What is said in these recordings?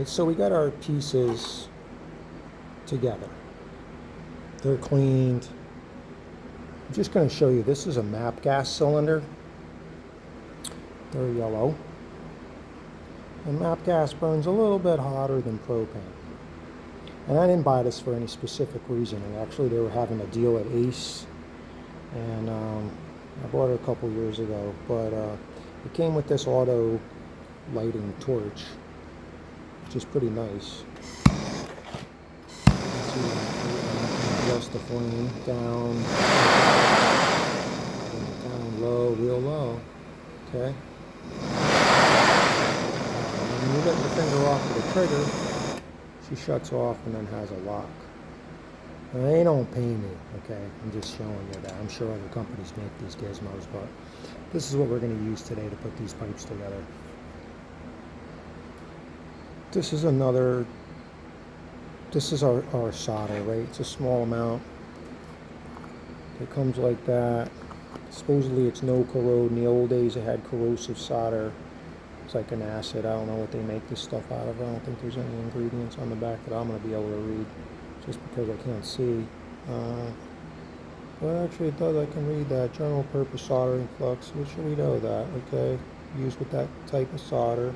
Alright, so we got our pieces together. They're cleaned. I'm just going to show you, this is a MAP gas cylinder. They're yellow. And MAP gas burns a little bit hotter than propane. And I didn't buy this for any specific reason. And actually, they were having a deal at Ace. And I bought it a couple years ago. But it came with this auto lighting torch, which is pretty nice. Adjust the flame down, low, real low. Okay. And when you get your finger off of the trigger, she shuts off and then has a lock. Now, they don't pay me, okay? I'm just showing you that. I'm sure other companies make these gizmos, but this is what we're going to use today to put these pipes together. This is another, this is our solder, right? It's a small amount. It comes like that. Supposedly it's no corrode. In the old days it had corrosive solder. It's like an acid. I don't know what they make this stuff out of. I don't think there's any ingredients on the back that I'm going to be able to read, just because I can't see. But actually it does. I can read that. General purpose soldering flux. We should know that, okay? Used with that type of solder.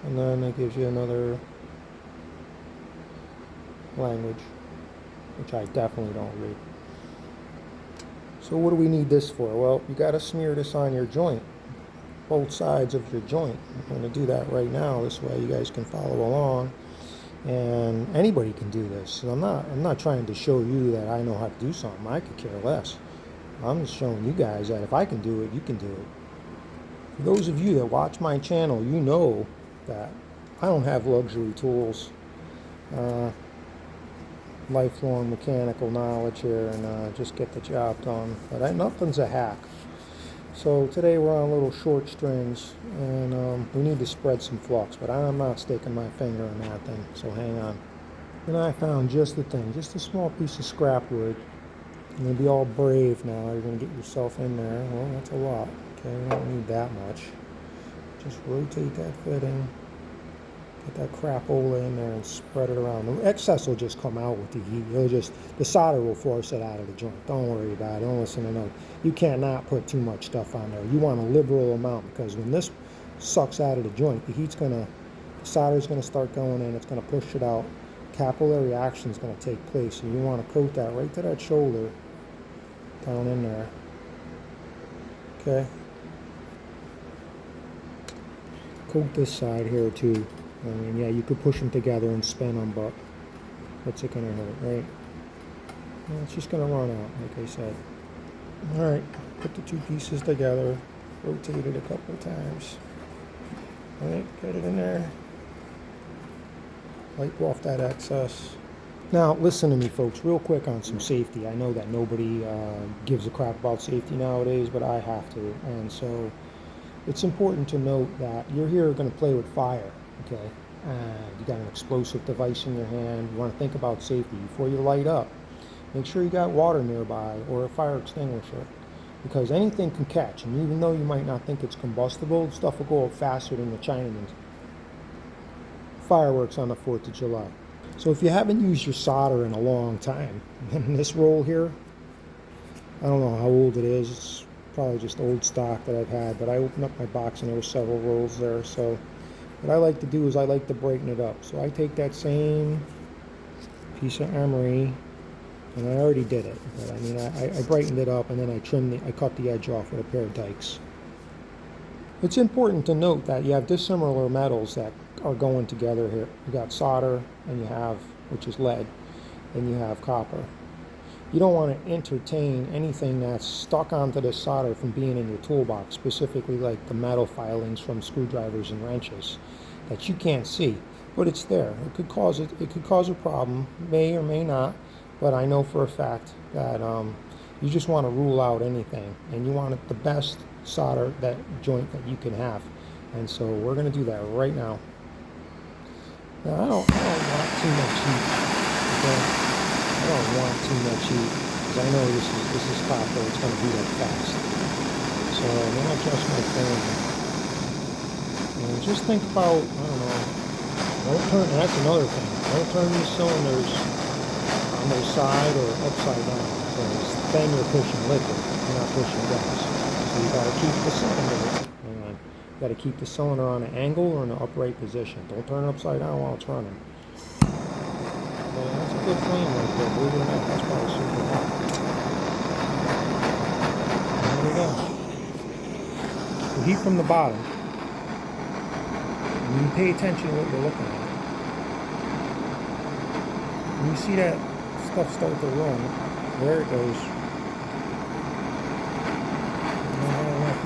And then it gives you another language, which I definitely don't read. So what do we need this for? Well, you got to smear this on your joint, both sides of your joint. I'm going to do that right now. This way you guys can follow along, and anybody can do this. So I'm not trying to show you that I know how to do something. I could care less. I'm just showing you guys that if I can do it, you can do it. For those of you that watch my channel, you know that I don't have luxury tools. Lifelong mechanical knowledge here, and just get the job done. But nothing's a hack. So today we're on little short strings, and we need to spread some flux, but I'm not sticking my finger in that thing, so hang on. And I found just the thing, just a small piece of scrap wood. You're going to be all brave now. You're going to get yourself in there. Well, that's a lot. Okay, we don't need that much. Just rotate that fitting. Get that crapola in there and spread it around. The excess will just come out with the heat. The solder will force it out of the joint. Don't worry about it. Don't listen to no. You cannot put too much stuff on there. You want a liberal amount, because when this sucks out of the joint, the solder's gonna start going in. It's gonna push it out. Capillary action is gonna take place, and you want to coat that right to that shoulder, down in there. Okay. Coat this side here too. I mean, yeah, you could push them together and spin them, but what's it going to hurt, right? Well, it's just going to run out, like I said. All right, put the two pieces together, rotate it a couple of times. All right, get it in there. Wipe off that excess. Now, listen to me, folks, real quick on some safety. I know that nobody gives a crap about safety nowadays, but I have to. And so it's important to note that you're here going to play with fire. Okay, and you got an explosive device in your hand. You want to think about safety before you light up. Make sure you got water nearby or a fire extinguisher, because anything can catch, and even though you might not think it's combustible, stuff will go up faster than the Chinaman's fireworks on the 4th of July. So if you haven't used your solder in a long time, in this roll here, I don't know how old it is. It's probably just old stock that I've had, but I opened up my box and there were several rolls there. So what I like to do is I like to brighten it up. So I take that same piece of emery, and I already did it, but I mean I brightened it up, and then I cut the edge off with a pair of dikes. It's important to note that you have dissimilar metals that are going together here. You got solder, and you have, which is lead, and you have copper. You don't want to entertain anything that's stuck onto the solder from being in your toolbox, specifically like the metal filings from screwdrivers and wrenches that you can't see, but it's there. It could cause a problem, may or may not, but I know for a fact that you just want to rule out anything, and you want the best solder, that joint that you can have. And so we're going to do that right now. Now I don't want too much heat. Okay? I don't want too much heat, because I know this is copper. It's going to heat up fast. So I'm going to adjust my flame. And just think about, I don't know, Don't turn, and that's another thing. Don't turn these cylinders on their side or upside down, because then you're pushing liquid, you're not pushing gas. So you gotta keep the cylinder, hang on, you gotta keep the cylinder on an angle or in an upright position. Don't turn it upside down while it's running. Okay, that's a good flame right there, believe it or not, that's probably super hot. There we go. The heat from the bottom. And you pay attention to what you're looking at. When you see that stuff start to run, there it goes.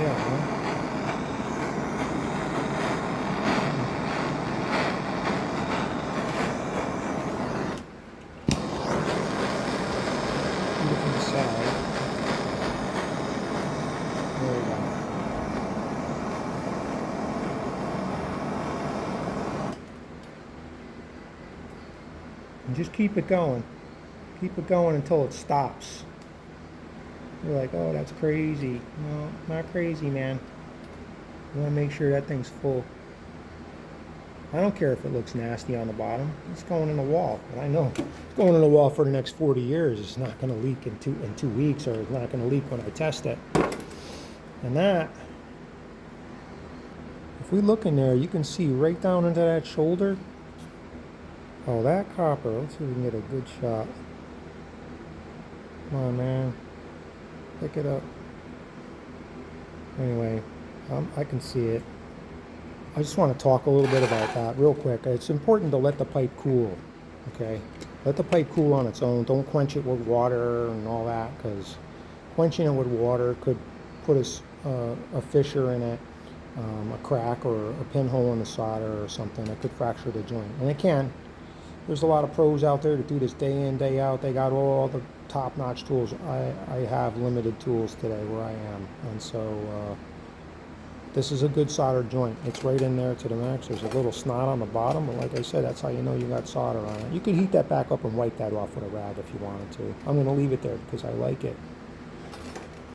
Yeah, huh? Look from the side. There we go. And just keep it going. Keep it going until it stops. You're like, oh, that's crazy. No, not crazy, man. You want to make sure that thing's full. I don't care if it looks nasty on the bottom. It's going in the wall. But I know it's going in the wall for the next 40 years. It's not going to leak in two weeks, or it's not going to leak when I test it. And that, if we look in there, you can see right down into that shoulder. Oh, that copper. Let's see if we can get a good shot. Come on, man. Pick it up. Anyway, I can see it. I just want to talk a little bit about that real quick. It's important to let the pipe cool, okay? Let the pipe cool on its own. Don't quench it with water and all that, because quenching it with water could put a fissure in it, a crack or a pinhole in the solder or something that could fracture the joint. And it can. There's a lot of pros out there that do this day in, day out. They got all the top-notch tools. I have limited tools today where I am, and so this is a good solder joint. It's right in there to the max. There's a little snot on the bottom, but like I said, that's how you know you got solder on it. You could heat that back up and wipe that off with a rag if you wanted to. I'm going to leave it there because I like it.